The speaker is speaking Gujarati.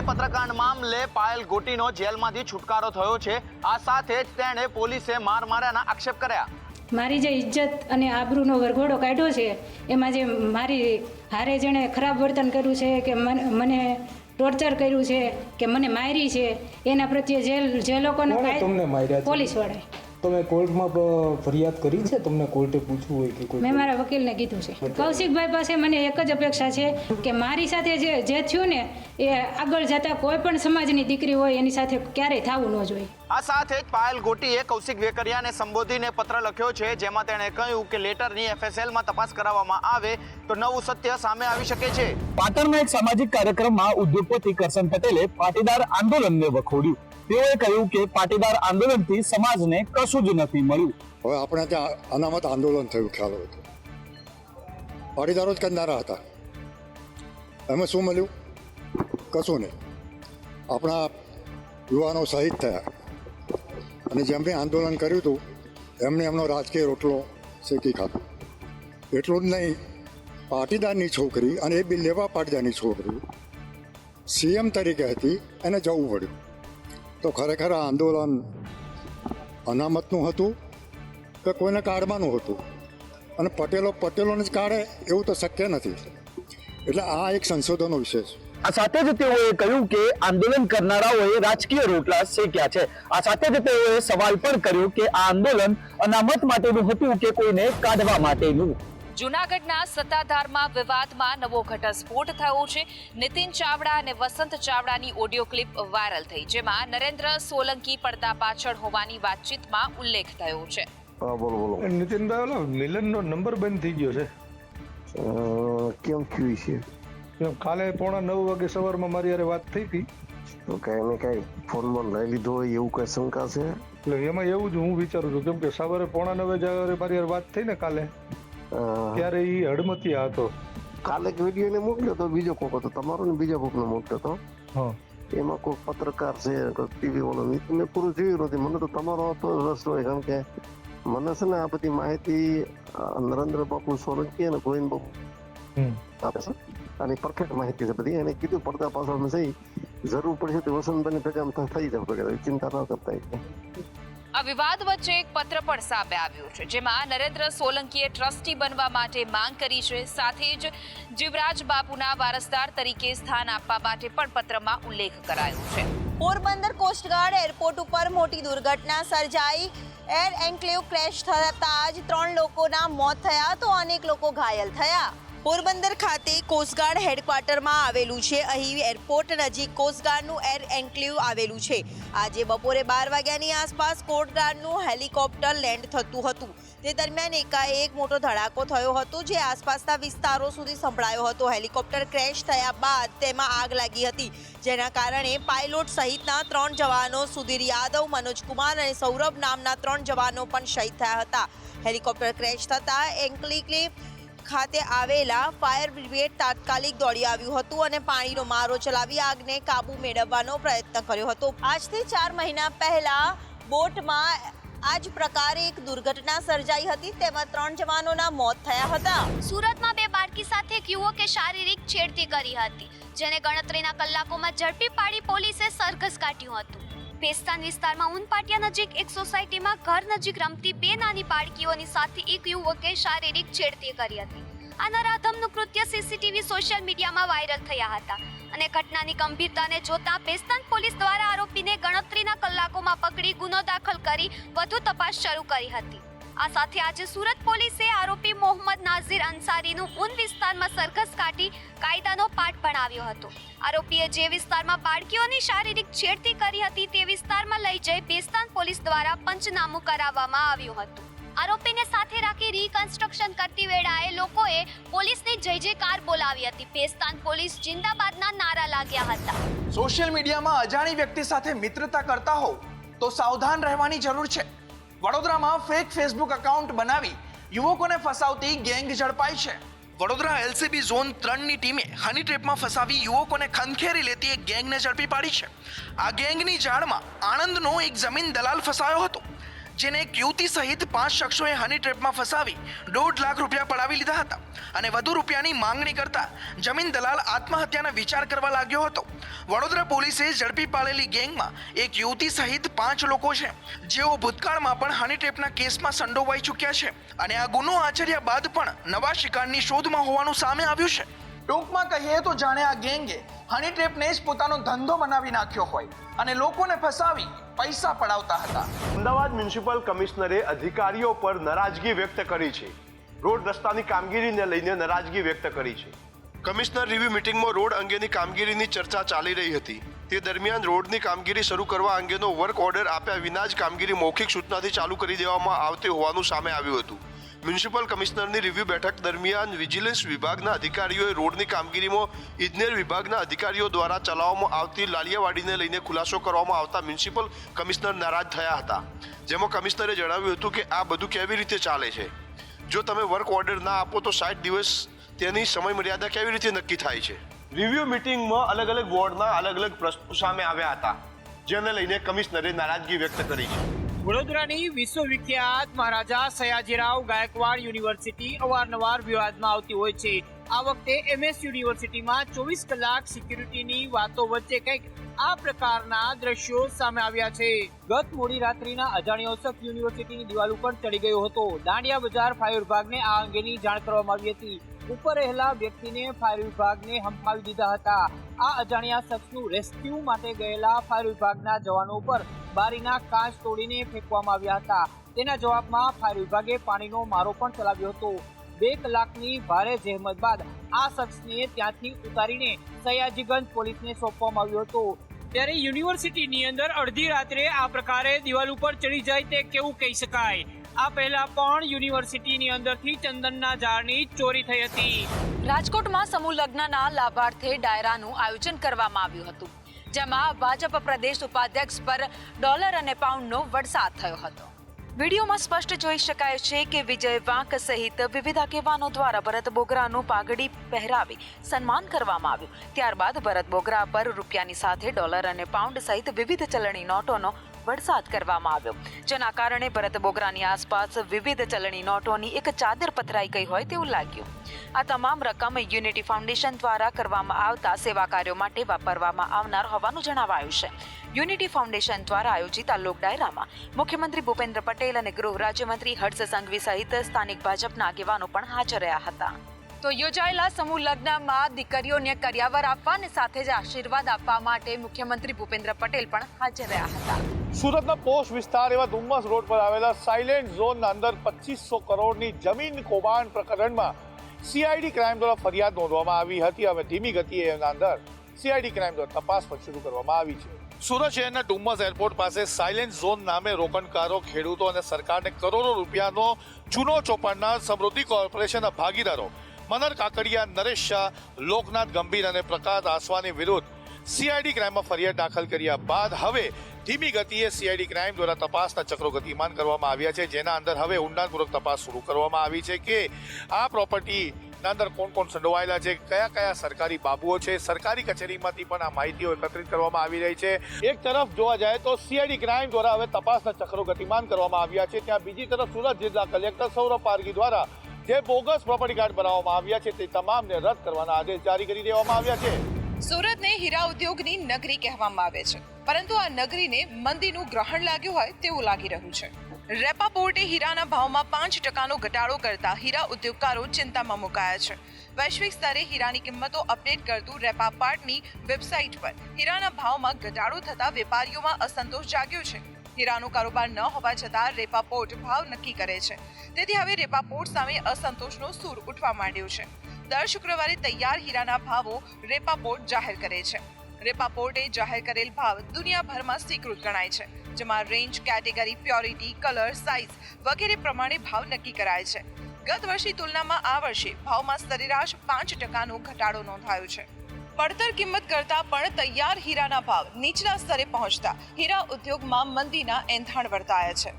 પત્રકાંડ મામલે પાયલ ગોટીનો જેલમાંથી છુટકારો થયો છે। આ સાથે જ તેણે પોલીસે માર માર્યાના આક્ષેપ કર્યા। મારી જે ઇજ્જત અને આબરૂનો વરઘોડો કાઢ્યો છે એમાં જે મારી હારે જેણે ખરાબ વર્તન કર્યું છે કે મને ટોર્ચર કર્યું છે કે મને મારી છે એના પ્રત્યે જે લોકોનો પોલીસ વાળાએ તમે કોર્ટમાં ફરિયાદ કરી છે? તમને કોર્ટે પૂછવું હોય કે કોઈ? મેં મારા વકીલને કીધું છે। કૌશિકભાઈ પાસે મને એક જ અપેક્ષા છે કે મારી સાથે જે થયું ને એ આગળ જતા કોઈ પણ સમાજની દીકરી હોય એની સાથે ક્યારેય થવું ન જોઈએ। આ સાથે જ પાયલ ગોટીએ કૌશિક વેકરિયાને સંબોધીને પત્ર લખ્યો છે, જેમાં તેણે કહ્યું કે લેટરની FSLમાં તપાસ કરાવવામાં આવે તો નવું સત્ય સામે આવી શકે છે। પાટણના એક સામાજિક કાર્યક્રમમાં ઉદ્યોગપતિ કરશન પટેલે પાટીદાર આંદોલનને વખોડ્યું। તેઓએ કહ્યું કે પાટીદાર આંદોલનથી સમાજને કશું જ નથી મળ્યું। હવે આપણે ત્યાં અનામત આંદોલન થયું, ખ્યાલ હોય તો પાટીદારો જ કરનારા હતા, એમાં શું મળ્યું? કશું નહીં। આપણા યુવાનો શહીદ થયા અને જેમણે આંદોલન કર્યું હતું એમણે એમનો રાજકીય રોટલો શેકી ખાધો। એટલું જ નહીં, પાટીદારની છોકરી અને એ બી લેવા પાટીદારની છોકરી CM તરીકે હતી, એને જવું પડ્યું। તો ખરેખર આ આંદોલન અનામતનું હતું કે કોઈને કાઢવાનું હતું? અને પટેલોને જ કાઢે એવું તો શક્ય નથી। એટલે આ એક સંશોધનનો વિષય છે। આ સાથે જ તેઓએ કહ્યું કે આંદોલન કરનારાઓએ રાજકીય રોટલા શેક્યા છે। આ સાથે જ તેઓએ સવાલ પણ કર્યો કે આ આંદોલન અનામત માટેનું હતું કે કોઈને કાઢવા માટેનું। જૂનાગઢના સત્તાધારમાં વિવાદમાં નવો ઘટસ્ફોટ થયો છે। નીતિન ચાવડા અને વસંત ચાવડાની ઓડિયો ક્લિપ વાયરલ થઈ, જેમાં નરેન્દ્ર સોલંકી પડદા પાછળ હોવાની વાતચીતમાં ઉલ્લેખ થયો છે। બોલો નીતિનભાઈ, ઓલો મિલનનો નંબર બંધ થઈ ગયો છે, કેમ થયું છે? કાલે 8:45 વાગે સવારમાં મારી યારે વાત થઈ હતી તો કઈ ફોનમાં લઈ લીધો હોય એવું કઈ શંકા છે? એટલે એમાં એવું જ હું વિચારું છું, કેમ કે સવારે 8:45 જ્યારે મારી યારે વાત થઈ ને કાલે, ત્યારે એ હડમતિયા હતો। કાલે એક વિડીયો ને મોકલ્યો તો, બીજો કોક હતો તમારો ને બીજા કોક ને મોકલ્યો હતો, એમાં કોઈ પત્રકાર છે ટીવી વાળો, મેં પૂરું જોયું નથી। મને તો તમારો તો રસ હોય, કારણ કે મને છે ને આ બધી માહિતી નરેન્દ્ર બાપુ સોલંકી અને ગોવિંદ બાપુ આપે છે, અને પરફેક્ટ માહિતી છે બધી। એને કીધું પડદા પાછળ જઈ જરૂર પડશે તો વસંતભાઈ ભેગા થઈ જશે, ચિંતા ન કરતા। આ વિવાદ વચ્ચે એક પત્ર પણ સામે આવ્યો છે, જેમાં નરેન્દ્ર સોલંકીએ ટ્રસ્ટી બનવા માટે માંગ કરી છે। સાથે જ જીવરાજ બાપુના વારસદાર તરીકે સ્થાન આપવા માટે પણ પત્રમાં ઉલ્લેખ કરાયો છે। પોરબંદર કોસ્ટગાર્ડ એરપોર્ટ ઉપર મોટી દુર્ઘટના સર્જાઈ। એર એન્ક્લેવ ક્રેશ થતાં જ 3 લોકોના મોત થયા તો અનેક લોકો ઘાયલ થયા। પોરબંદર ખાતે કોસ્ટગાર્ડ હેડક્વાર્ટરમાં આવેલું છે। અહીં એરપોર્ટ નજીક કોસ્ટગાર્ડનું એર એન્ક્લેવ આવેલું છે। આજે બપોરે 12 વાગ્યાની આસપાસ કોસ્ટગાર્ડનું હેલિકોપ્ટર લેન્ડ થતું હતું, તે દરમિયાન એકાએક મોટો ધડાકો થયો હતો, જે આસપાસના વિસ્તારો સુધી સંભળાયો હતો। હેલિકોપ્ટર ક્રેશ થયા બાદ તેમાં આગ લાગી હતી, જેના કારણે પાયલોટ સહિતના 3 જવાનો, સુધીર યાદવ, મનોજ કુમાર અને સૌરભ નામના 3 જવાનો પણ શહીદ થયા હતા। હેલિકોપ્ટર ક્રેશ થતાં એન્ક્લેવ ખાતે આવેલા ફાયર બ્રિગેડ તાત્કાલિક દોડી આવ્યું હતું અને પાણીનો મારો ચલાવી આગને કાબુ મેળવવાનો પ્રયત્ન કર્યો હતો। આજથી 4 મહિના પહેલા બોટમાં આ જ પ્રકારે એક દુર્ઘટના સર્જાઈ હતી, તેમાં 3 જવાનોના મોત થયા હતા। સુરતમાં 2 બાળકી સાથે એક યુવકે શારીરિક છેડતી કરી હતી, જેને ગણતરીના કલાકોમાં ઝડપી પાડી પોલીસે સરઘસ કાઢ્યું હતું। પેસ્તાન વિસ્તારમાં ઉનપાટિયા નજીક એક સોસાયટીમાં ઘર નજીક રમતી 2 નાની બાળકીઓની સાથે એક યુવકે શારીરિક છેડતી કરી હતી। આ નરાધમનું કૃત્ય CCTV સોશિયલ મીડિયામાં વાયરલ થયા હતા અને ઘટનાની ગંભીરતાને જોતા પેસ્તાન પોલીસ દ્વારા આરોપીને ગણતરીના કલાકોમાં પકડી ગુનો દાખલ કરી વધુ તપાસ શરૂ કરી હતી। આ સાથે આજે સુરત પોલીસે આરોપી મોહમ્મદ નાઝીર અંસારીનું ઉન વિસ્તારમાં સરઘસ કાઢી કાયદાનો પાઠ ભણાવ્યો હતો। આરોપીએ જે વિસ્તારમાં બાળકીઓની શારીરિક છેડતી કરી હતી તે વિસ્તારમાં લઈ જઈ પેસ્તાન પોલીસ દ્વારા પંચનામું કરાવવામાં આવ્યું હતું। આરોપીને સાથે રાખી રીકન્સ્ટ્રક્શન કરતી વેળાએ લોકોએ પોલીસની જય જયકાર બોલાવી હતી। પેસ્તાન પોલીસ જિંદાબાદના નારા લાગ્યા હતા। સોશિયલ મીડિયામાં અજાણી વ્યક્તિ સાથે મિત્રતા કરતા હોવ તો સાવધાન રહેવાની જરૂર છે। વડોદરામાં ફેક ફેસબુક એકાઉન્ટ બનાવી યુવકોને ફસાવતી ગેંગ ઝડપાઈ છે। વડોદરા LCB ઝોન 3ની ટીમે હની ટ્રેપમાં ફસાવી યુવકોને ખંખેરી લેતી એક ગેંગને ઝડપી પાડી છે। આ ગેંગની જાળમાં આણંદનો એક જમીન દલાલ ફસાયો હતો, જેને એક યુવતી સહિત 5 શખ્સોએ હની ટ્રેપમાં ફસાવી 1.5 લાખ રૂપિયા પડાવી લીધા હતા અને વધુ રૂપિયાની માંગણી કરતા જમીન દલાલ આત્મહત્યાનો વિચાર કરવા લાગ્યો હતો. વડોદરા પોલીસે ઝડપી પાડેલી ગેંગમાં એક યુવતી સહિત 5 લોકો છે, જેઓ ભૂતકાળમાં પણ હની ટ્રેપના કેસમાં સંડોવાઈ ચૂક્યા છે અને આ ગુનો આચર્યા બાદ પણ નવા શિકારની શોધમાં હોવાનું સામે આવ્યું છે. ટૂંકમાં કહીએ તો જાણે આ ગેંગે હની ટ્રેપને જ પોતાનો ધંધો બનાવી નાખ્યો હોય અને લોકોને ફસાવી પૈસા પડાવતા હતા. અમદાવાદ મ્યુનિસિપલ કમિશનરે અધિકારીઓ પર નારાજગી વ્યક્ત કરી છે. રોડ રસ્તાની કામગીરીને લઈને નારાજગી વ્યક્ત કરી છે. કમિશનર રિવ્યુ મિટિંગમાં રોડ અંગેની કામગીરીની ચર્ચા ચાલી રહી હતી. તે દરમિયાન રોડની કામગીરી શરૂ કરવા અંગેનો વર્ક ઓર્ડર આપ્યા વિના જ કામગીરી મૌખિક સૂચનાથી ચાલુ કરી દેવામાં આવતી હોવાનું સામે આવ્યું હતું. મ્યુનિસિપલ કમિશનરની રિવ્યુ બેઠક દરમિયાન વિજિલન્સ વિભાગના અધિકારીઓએ રોડની કામગીરીમાં ઇજનેર વિભાગના અધિકારીઓ દ્વારા ચલાવવામાં આવતી લાલિયાવાડીને લઈને ખુલાસો કરવામાં આવતા મ્યુનિસિપલ કમિશનર નારાજ થયા હતા. જેમાં કમિશનરે જણાવ્યું હતું કે આ બધું કેવી રીતે ચાલે છે. જો તમે વર્ક ઓર્ડર ના આપો તો 60 દિવસ તેની સમય મર્યાદા કેવી રીતે નક્કી થાય છે. રિવ્યુ મિટિંગમાં અલગ અલગ વોર્ડના અલગ અલગ પ્રશ્નો સામે આવ્યા હતા, જેને લઈને કમિશનરે નારાજગી વ્યક્ત કરી છે. વડોદરાની વિશ્વવિખ્યાત મહારાજા સયાજીરાવ ગાયકવાડ યુનિવર્સિટી અવારનવાર વિવાદમાં આવતી હોય છે. આ વખતે MS યુનિવર્સિટીમાં 24 કલાક સિક્યુરિટીની વાતો વચ્ચે કંઈક આ પ્રકારના દ્રશ્યો સામે આવ્યા છે. ગત મોડી રાત્રિના અજાણ્યો શખ્સ યુનિવર્સિટીની દિવાલ ઉપર ચડી ગયો હતો. દાંડિયા બજાર ફાયર વિભાગને આ અંગેની જાણ કરવામાં આવી હતી. ઉપર રહેલા વ્યક્તિને ફાયર વિભાગને હંફાવી દીધા હતા. આ અજાણ્યા શખ્સનું રેસ્ક્યુ માટે ગયેલા ફાયર વિભાગના જવાનો ઉપર બારીના કાચ તોડીને ફેંકવામાં આવ્યા હતા. તેના જવાબમાં ફાયર વિભાગે પાણીનો મારો પણ ચલાવ્યો હતો. 2 કલાકની ભારે જહેમત બાદ આ શખ્સને ત્યાંથી ઉતારીને સયાજીગંજ પોલીસને સોંપવામાં આવ્યો હતો. ત્યારે યુનિવર્સિટીની અંદર અડધી રાત્રે આ પ્રકારે દિવાલ ઉપર ચડી જાય તે કેવું કહી શકાય. આ પહેલા પણ યુનિવર્સિટીની અંદરથી ચંદનના ઝાડની ચોરી થઈ હતી. રાજકોટમાં સમૂહ લગ્નના લાભાર્થે ડાયરાનું આયોજન કરવામાં આવ્યું હતું, જેમાં ભાજપ પ્રદેશ ઉપાધ્યક્ષ પર ડોલર અને પાઉન્ડનો વરસાદ થયો હતો. વિડીયોમાં સ્પષ્ટ જોઈ શકાય છે કે વિજય વાંક સહિત વિવિધ આગેવાનો દ્વારા ભરત બોગરાનું પાઘડી પહેરાવી સન્માન કરવામાં આવ્યું. ત્યારબાદ ભરત બોગરા પર રૂપિયાની સાથે ડોલર અને પાઉન્ડ સહિત વિવિધ ચલણી નોટોનો વરસાદ કરવામાં આવ્યો, જેના કારણે ભરત બોગરાની આસપાસ વિવિધ ચલણી નોટોની એક ચાદર પથરાઈ ગઈ હોય તેવું લાગ્યું. આ તમામ રકમ યુનિટી ફાઉન્ડેશન દ્વારા કરવામાં આવતા સેવા કાર્યો માટે વાપરવામાં આવનાર હોવાનું જણાવાયું છે. યુનિટી ફાઉન્ડેશન દ્વારા આયોજિત આ લોક ડાયરામાં મુખ્યમંત્રી ભૂપેન્દ્ર પટેલ અને ગૃહ રાજ્યમંત્રી હર્ષ સંઘવી સહિત સ્થાનિક ભાજપના આગેવાનો પણ હાજર રહ્યા હતા. તો યોજાયેલા સમૂહ લગ્નમાં દીકરીઓને કરિયાવર આપવા અને સાથે જ આશીર્વાદ આપવા માટે મુખ્યમંત્રી ભૂપેન્દ્ર પટેલ પણ હાજર રહ્યા હતા. સુરતના પોશ વિસ્તાર એવા ડુમ્મસ રોડ પર આવેલા સાયલેન્ટ ઝોનના અંદર 2500 કરોડની જમીન કૌભાંડ પ્રકરણમાં CID ક્રાઇમ દ્વારા ફરિયાદ નોંધવામાં આવી હતી. હવે ધીમી ગતિએ એના અંદર CID ક્રાઇમ દ્વારા તપાસ પણ શરૂ કરવામાં આવી છે. સુરત શહેરના ડુમ્મસ એરપોર્ટ પાસે સાયલેન્ટ ઝોન નામે રોકાણકારો, ખેડૂતો અને સરકારને કરોડો રૂપિયાનો ચૂનો ચોપાડનાર સમૃદ્ધિ કોર્પોરેશનના ભાગીદારો મનર કાકડિયા, નરેશ શાહ, લોકનાથ ગંભીર અને પ્રકાશ આસવાની વિરુદ્ધ CID ક્રાઇમમાં ફરિયાદ દાખલ કર્યા બાદ હવે ધીમી ગતિએ CID ક્રાઇમ દ્વારા તપાસના ચક્રો ગતિમાન કરવામાં આવ્યા છે, જેના અંદર હવે ઊંડાણપૂર્વક તપાસ શરૂ કરવામાં આવી છે કે આ પ્રોપર્ટીના અંદર કોણ કોણ સંડોવાયેલા છે, કયા કયા સરકારી બાબુઓ છે. સરકારી કચેરીમાંથી પણ આ માહિતીઓ એકત્રિત કરવામાં આવી રહી છે. એક તરફ જોવા જાય તો CID ક્રાઇમ દ્વારા હવે તપાસના ચક્રો ગતિમાન કરવામાં આવ્યા છે, ત્યાં બીજી તરફ સુરત જિલ્લા કલેક્ટર સૌરભ પારગી દ્વારા જે બોગસ પ્રોપર્ટી કાર્ડ બનાવવામાં આવ્યા છે તે તમામને રદ કરવાના આદેશ જારી કરી દેવામાં આવ્યા છે. સુરતને હીરા ઉદ્યોગની નગરી કહેવામાં આવે છે, પરંતુ આ નગરીને મંદીનું ગ્રહણ લાગ્યું હોય તેવું લાગી રહ્યું છે. રેપા બોર્ડે હીરાના ભાવમાં 5% ઘટાડો કરતા હીરા ઉદ્યોગકારો ચિંતામાં મુકાયા છે. વૈશ્વિક સ્તરે હીરાની કિંમતો અપડેટ કરતું રેપા પાર્ટની વેબસાઇટ પર હીરાના ભાવમાં ઘટાડો થતા વેપારીઓમાં અસંતોષ જાગ્યો છે. હીરાનો કારોબાર ન હોવા છતાં રેપા પોર્ટ ભાવ નક્કી કરે છે, તેથી હવે રેપા પોર્ટ સામે અસંતોષનો સૂર ઉઠવા માંડ્યો છે. દર શુક્રવારે તૈયાર હીરાના ભાવો રેપા પોર્ટ જાહેર કરે છે. રેપા પોર્ટે જાહેર કરેલ ભાવ દુનિયાભરમાં સ્વીકૃત ગણાય છે, જેમાં range, category, purity, colour, size વગેરે પ્રમાણે ભાવ નક્કી કરાય છે. ગત વર્ષની તુલનામાં આ વર્ષે ભાવમાં સરેરાશ 5% ઘટાડો નોંધાયો છે. પડતર કિંમત કરતા પણ તૈયાર હીરાના ભાવ નીચલા સ્તરે પહોંચતા હીરા ઉદ્યોગમાં મંદીના એંધાણ વર્તાયા છે.